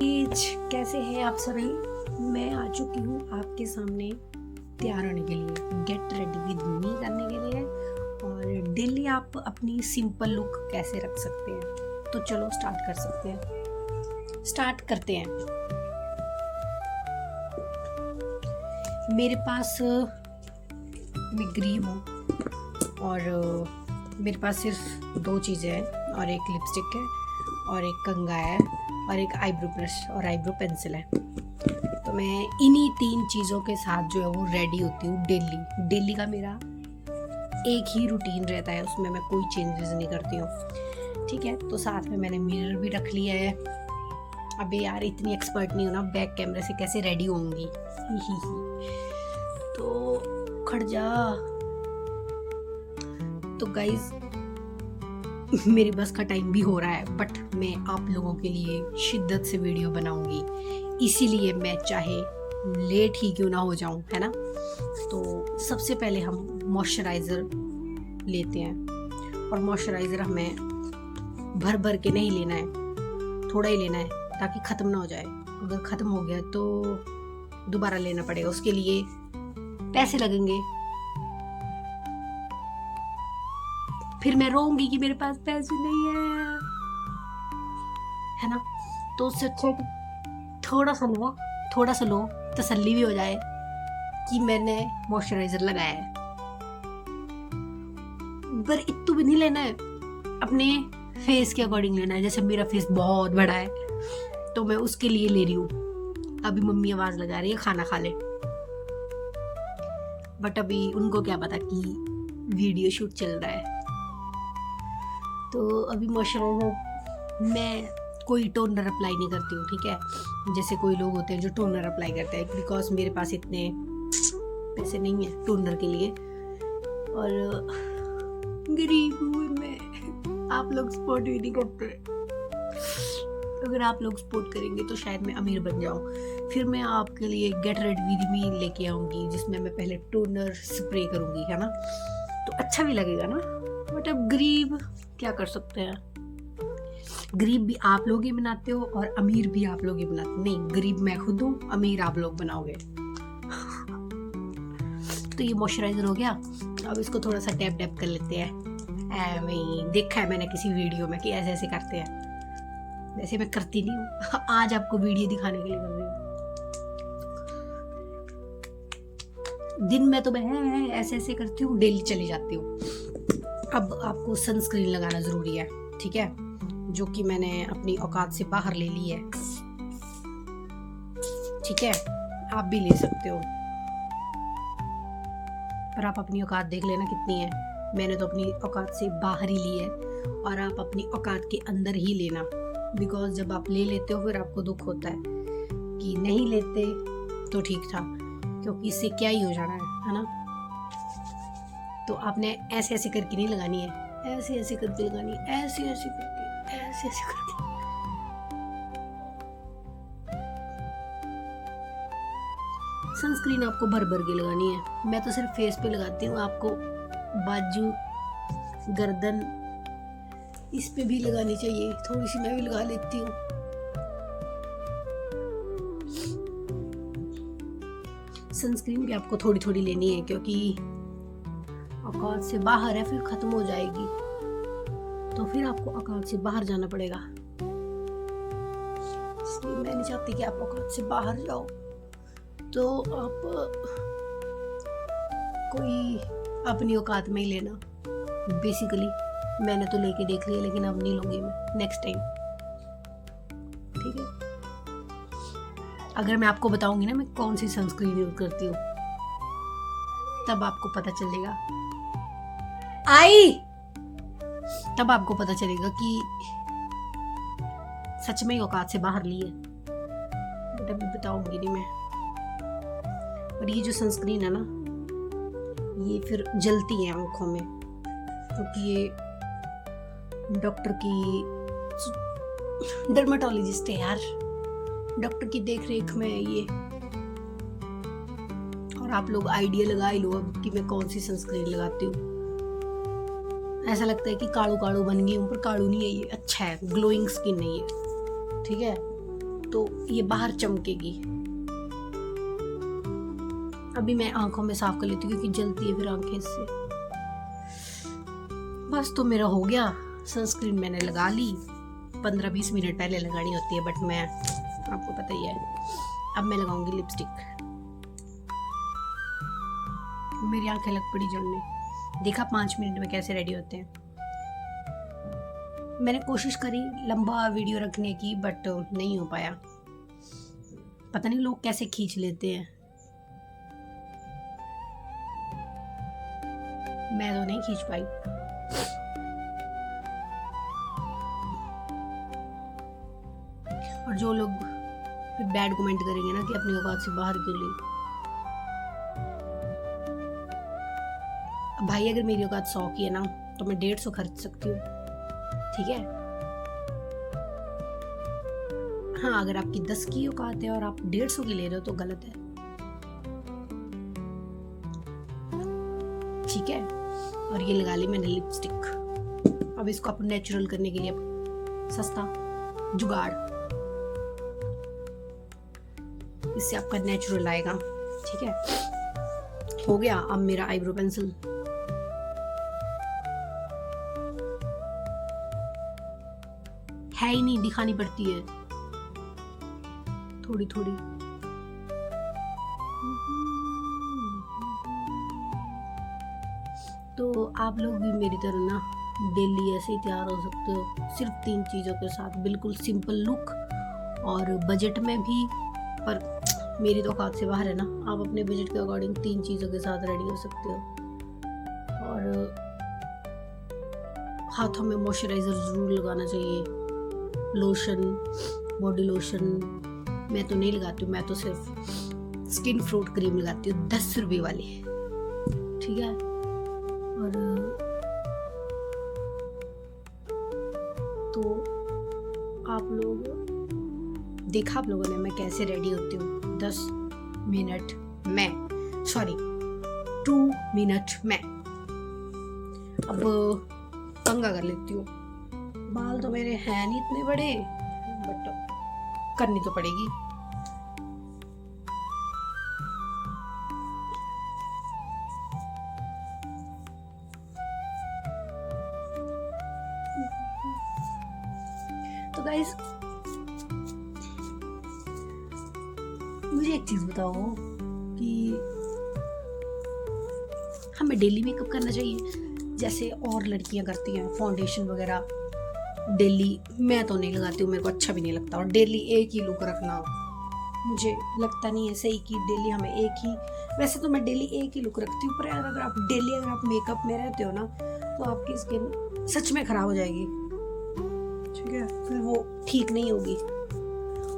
कैसे हैं आप सभी। मैं आ चुकी हूँ आपके सामने तैयार होने के लिए, गेट रेडी विद मी करने के लिए, और डेली आप अपनी सिंपल लुक कैसे रख सकते हैं। तो चलो स्टार्ट करते हैं। मेरे पास मैं गरीब हूँ और मेरे पास सिर्फ 2 चीज़ें हैं, और एक लिपस्टिक है और एक कंघा है और एक आईब्रो ब्रश और आईब्रो पेंसिल है। तो मैं इन्हीं 3 चीज़ों के साथ जो है वो रेडी होती हूँ डेली का मेरा एक ही रूटीन रहता है, उसमें मैं कोई चेंजेस नहीं करती हूँ। ठीक है, तो साथ में मैंने मिरर भी रख लिया है। अबे यार, इतनी एक्सपर्ट नहीं हूँ ना, बैक कैमरे से कैसे रेडी होंगी। तो खड़ जा। तो गाइज, मेरे बस का टाइम भी हो रहा है, बट मैं आप लोगों के लिए शिद्दत से वीडियो बनाऊंगी, इसीलिए मैं चाहे लेट ही क्यों ना हो जाऊं, है ना। तो सबसे पहले हम मॉइस्चराइज़र लेते हैं, और मॉइस्चराइज़र हमें भर भर के नहीं लेना है, थोड़ा ही लेना है ताकि ख़त्म ना हो जाए। अगर ख़त्म हो गया तो दोबारा लेना पड़ेगा, उसके लिए पैसे लगेंगे, फिर मैं रोऊंगी कि मेरे पास पैसे नहीं है ना। तो उससे अच्छा थोड़ा सा लो, तसल्ली भी हो जाए कि मैंने मॉइस्चराइजर लगाया है। पर इतना भी नहीं लेना है, अपने फेस के अकॉर्डिंग लेना है। जैसे मेरा फेस बहुत बड़ा है तो मैं उसके लिए ले रही हूँ। अभी मम्मी आवाज लगा रही है खाना खा ले, बट अभी उनको क्या पता कि वीडियो शूट चल रहा है। तो अभी मॉइस्चराइजर मैं कोई टोनर अप्लाई नहीं करती हूँ, ठीक है। जैसे कोई लोग होते हैं जो टोनर अप्लाई करते हैं, बिकॉज मेरे पास इतने पैसे नहीं है टोनर के लिए, और गरीब हूँ मैं। आप लोग सपोर्ट भी नहीं करते। अगर आप लोग सपोर्ट करेंगे तो शायद मैं अमीर बन जाऊँ। फिर मैं आपके लिए गेट रेडी विद मी लेके आऊँगी, जिसमें मैं पहले टोनर स्प्रे करूँगी, है ना। तो अच्छा भी लगेगा ना। बट अब गरीब क्या कर सकते हैं। गरीब भी आप लोग ही बनाते हो और अमीर भी आप लोग ही बनाते हो। नहीं, गरीब मैं खुद हूँ, अमीर आप लोग बनाओगे। तो ये मॉइस्चराइजर हो गया। अब इसको थोड़ा सा टैप कर लेते हैं। देखा है मैंने किसी वीडियो में कि ऐसे ऐसे करते हैं, वैसे मैं करती नहीं हूँ। आज आपको वीडियो दिखाने के लिए कर रही हूँ। दिन में तो मैं ऐसे ऐसे करती हूँ, डेली चली जाती हूँ। अब आपको सनस्क्रीन लगाना ज़रूरी है, ठीक है, जो कि मैंने अपनी औकात से बाहर ले ली है। ठीक है, आप भी ले सकते हो, पर आप अपनी औकात देख लेना कितनी है। मैंने तो अपनी औकात से बाहर ही ली है, और आप अपनी औकात के अंदर ही लेना, बिकॉज जब आप ले लेते हो फिर आपको दुख होता है कि नहीं लेते तो ठीक था, क्योंकि इससे क्या ही हो जाना है ना। तो आपने ऐसे ऐसे करके नहीं लगानी है, ऐसे ऐसे करके लगानी है, ऐसे ऐसे करके। सनस्क्रीन आपको भर भर के लगानी है। मैं तो सिर्फ फेस पे लगाती हूँ, आपको बाजू, गर्दन, इस पे भी लगानी चाहिए। थोड़ी सी मैं भी लगा लेती हूँ। सनस्क्रीन भी आपको थोड़ी थोड़ी लेनी है, क्योंकि औकात से बाहर है, फिर खत्म हो जाएगी, तो फिर आपको औकात से बाहर जाना पड़ेगा। इसलिए मैं नहीं चाहती कि आप औकात से बाहर जाओ। तो आप कोई अपनी औकात में ही लेना। बेसिकली मैंने तो लेके देख लिया, लेकिन अब नहीं लूंगी मैं नेक्स्ट टाइम, ठीक है। अगर मैं आपको बताऊंगी ना मैं कौन सी सनस्क्रीन यूज करती हूँ, तब आपको पता चलेगा कि सच में ही औकात से बाहर ली है। बट अभी बताऊंगी नहीं मैं। और ये जो सनस्क्रीन है ना, ये फिर जलती है आंखों में, क्योंकि ये डॉक्टर की, डर्मेटोलॉजिस्ट है यार, डॉक्टर की देख रेख में है ये। और आप लोग आइडिया लगा ही लो अब कि मैं कौन सी सनस्क्रीन लगाती हूँ। ऐसा लगता है कि कालू कालू बन गई हूँ, पर कालू नहीं है ये, अच्छा है, ग्लोइंग स्किन है ये, ठीक है। तो ये बाहर चमकेगी। अभी मैं आंखों में साफ कर लेती हूँ क्योंकि जलती है फिर आंखें इससे। बस तो मेरा हो गया। सनस्क्रीन मैंने लगा ली, 15-20 मिनट पहले लगानी होती है, बट मैं, आपको पता ही है। अब मैं लगाऊंगी लिपस्टिक। मेरी आंखें लग पड़ी जलने। देखा 5 मिनट में कैसे रेडी होते हैं। मैंने कोशिश करी लंबा वीडियो रखने की, बट नहीं हो पाया। पता नहीं लोग कैसे खींच लेते हैं, मैं तो नहीं खींच पाई। और जो लोग फिर बैड कमेंट करेंगे ना कि अपनी औकात से बाहर क्यों ली। भाई अगर मेरी औकात 100 की है ना तो मैं 150 खर्च सकती हूँ, ठीक है। हाँ, अगर आपकी 10 की औकात है और आप 150 की ले रहे हो तो गलत है, ठीक है। और ये लगा ली मैंने लिपस्टिक। अब इसको आप नेचुरल करने के लिए सस्ता जुगाड़, इससे आपका नेचुरल आएगा, ठीक है। हो गया। अब मेरा आईब्रो पेंसिल, है ही नहीं, दिखानी पड़ती है थोड़ी थोड़ी। तो आप लोग भी मेरी तरह ना डेली ऐसे ही तैयार हो सकते हो, सिर्फ 3 चीज़ों के साथ, बिल्कुल सिंपल लुक और बजट में भी। पर मेरी तो औकात से बाहर है ना, आप अपने बजट के अकॉर्डिंग 3 चीज़ों के साथ रेडी हो सकते हो। और हाथों में मॉइस्चराइज़र ज़रूर लगाना चाहिए, लोशन, बॉडी लोशन। मैं तो नहीं लगाती हूँ, मैं तो सिर्फ स्किन फ्रूट क्रीम लगाती हूँ 10 रुपये वाली, ठीक है। और तो आप लोग देखा, आप लोगों ने मैं कैसे रेडी होती हूँ 10 मिनट में, सॉरी 2 मिनट में। अब पंगा कर लेती हूँ। बाल तो मेरे हैं नहीं इतने बड़े, बट करनी तो पड़ेगी। तो गाइस मुझे एक चीज बताओ कि हमें डेली मेकअप करना चाहिए जैसे और लड़कियां करती हैं, फाउंडेशन वगैरह डेली? मैं तो नहीं लगाती हूँ, मेरे को अच्छा भी नहीं लगता। और डेली एक ही लुक रखना मुझे लगता नहीं है सही कि डेली हमें एक ही, वैसे तो मैं डेली एक ही लुक रखती हूँ, पर अगर आप डेली अगर आप मेकअप में रहते हो ना तो आपकी स्किन सच में खराब हो जाएगी, ठीक है, फिर वो ठीक नहीं होगी।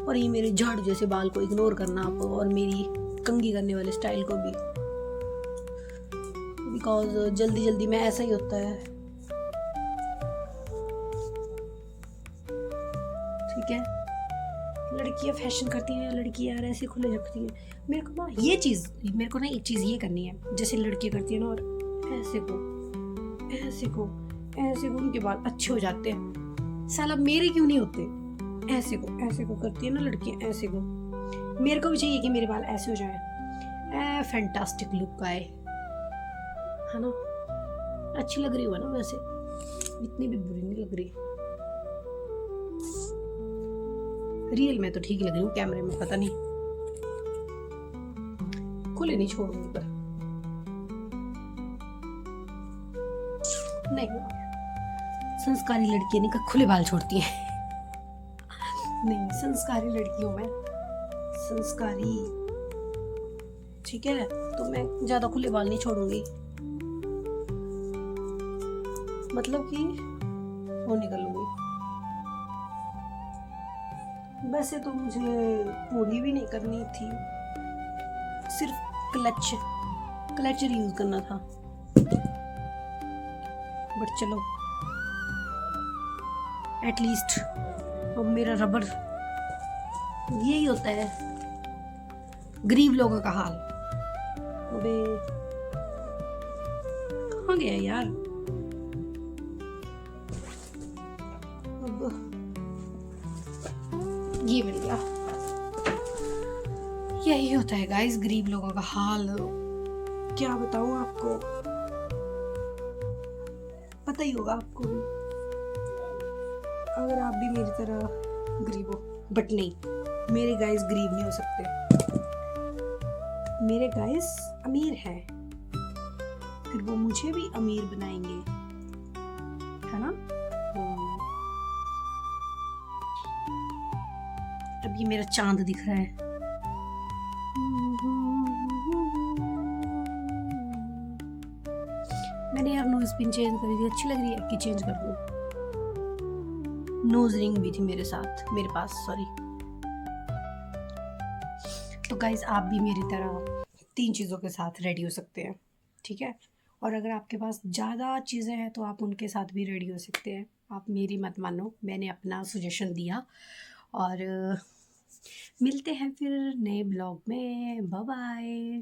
और ये मेरे झाड़ू जैसे बाल को इग्नोर करना आप, और मेरी कंघी करने वाले स्टाइल को भी, बिकॉज जल्दी जल्दी में ऐसा ही होता है, ठीक है। लड़कियां फैशन करती हैं, लड़कियां यार ऐसे खुले रखती हैं। मेरे को ना एक चीज़ ये करनी है, जैसे लड़कियां करती हैं ना, और ऐसे को उनके बाल अच्छे हो जाते हैं। साला मेरे क्यों नहीं होते? ऐसे को करती है ना लड़कियां, ऐसे को। मेरे को भी चाहिए कि मेरे बाल ऐसे हो जाएं, फैंटास्टिक लुक आए, है ना। अच्छी लग रही हो ना, वैसे इतनी भी बुरी नहीं लग रही। रियल में तो ठीक लग रही हूँ, कैमरे में पता नहीं। खुले नहीं छोड़ूंगी पर नहीं, संस्कारी लड़कियां नहीं खुले बाल छोड़ती हैं। नहीं, संस्कारी लड़कियों में संस्कारी, ठीक है, तो मैं ज्यादा खुले बाल नहीं छोड़ूंगी, मतलब कि वो निकल लूंगी। वैसे तो मुझे पूरी भी नहीं करनी थी, सिर्फ क्लचर यूज करना था, बट चलो एटलीस्ट अब मेरा रबर, यही होता है गरीब लोगों का हाल। अबे कहाँ गया यार? अब ये मिल गया। यही होता है गाइस गरीब लोगों का हाल, क्या बताऊं आपको, पता ही होगा आपको भी, अगर आप भी मेरी तरह गरीब हो। बट नहीं, मेरे गाइस गरीब नहीं हो सकते, मेरे गाइस अमीर हैं, फिर वो मुझे भी अमीर बनाएंगे, है ना। अब ये मेरा चांद दिख रहा है। मैंने यार नोज पिन चेंज करी थी, अच्छी लग रही है कि चेंज कर दूं। नोज रिंग भी थी मेरे साथ, मेरे पास, सॉरी। तो गाइज आप भी मेरी तरह 3 चीज़ों के साथ रेडी हो सकते हैं, ठीक है। और अगर आपके पास ज़्यादा चीज़ें हैं तो आप उनके साथ भी रेडी हो सकते हैं। आप मेरी मत मानो, मैंने अपना सजेशन दिया। और मिलते हैं फिर नए ब्लॉग में, बाय बाय।